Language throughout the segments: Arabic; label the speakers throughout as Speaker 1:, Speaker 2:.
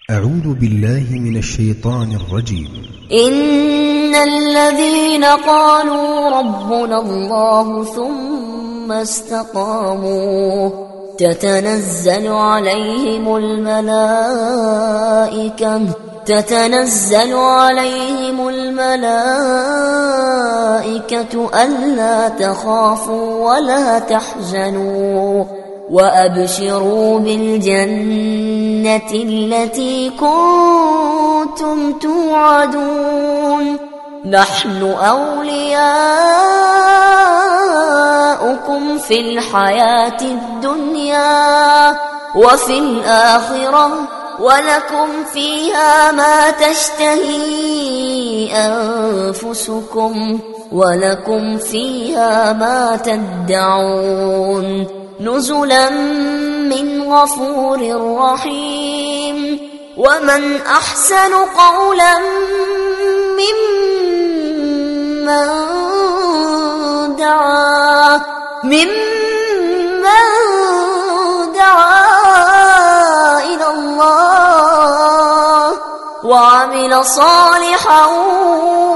Speaker 1: أعوذ بالله من الشيطان الرجيم.
Speaker 2: إن الذين قالوا ربنا الله ثم استقاموا تتنزل عليهم الملائكة ألا تخافوا ولا تحزنوا وأبشروا بالجنة التي كنتم توعدون نحن أولياؤكم في الحياة الدنيا وفي الآخرة ولكم فيها ما تشتهي أنفسكم ولكم فيها ما تدعون نزلا من غفور رحيم. ومن أحسن قولا ممن دعا إلى الله وعمل صالحا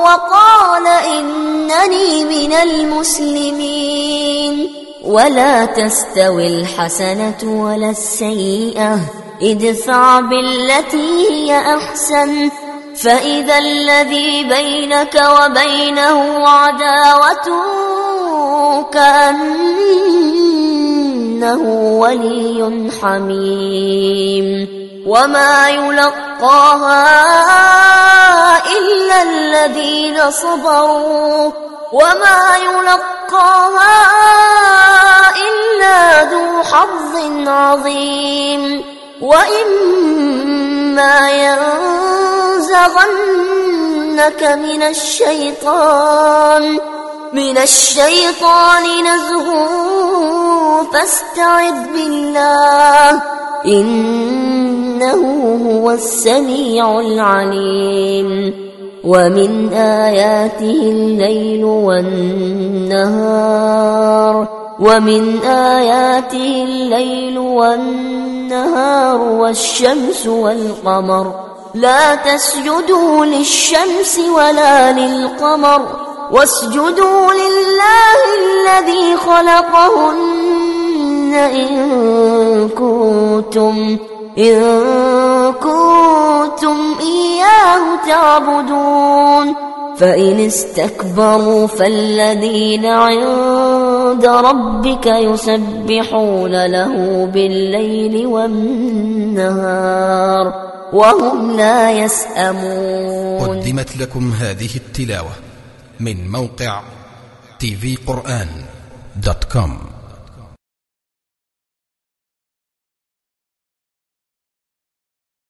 Speaker 2: وقال إنني من المسلمين. ولا تستوي الحسنة ولا السيئة ادفع بالتي هي أحسن فإذا الذي بينك وبينه عداوة كأنه ولي حميم. وما يلقاها إلا الذين صبروا وما يلقاها إلا ذو حظ عظيم. وإما ينزغنك من الشيطان نزغ فاستعذ بالله إنه هو السميع العليم. ومن آياته الليل والنهار والشمس والقمر لا تسجدوا للشمس ولا للقمر واسجدوا لله الذي خلقهن إن كنتم إياه تعبدون. فإن استكبروا فالذين عند ربك يسبحون له بالليل والنهار وهم لا يسأمون.
Speaker 1: قدمت لكم هذه التلاوة من موقع tvquran.com.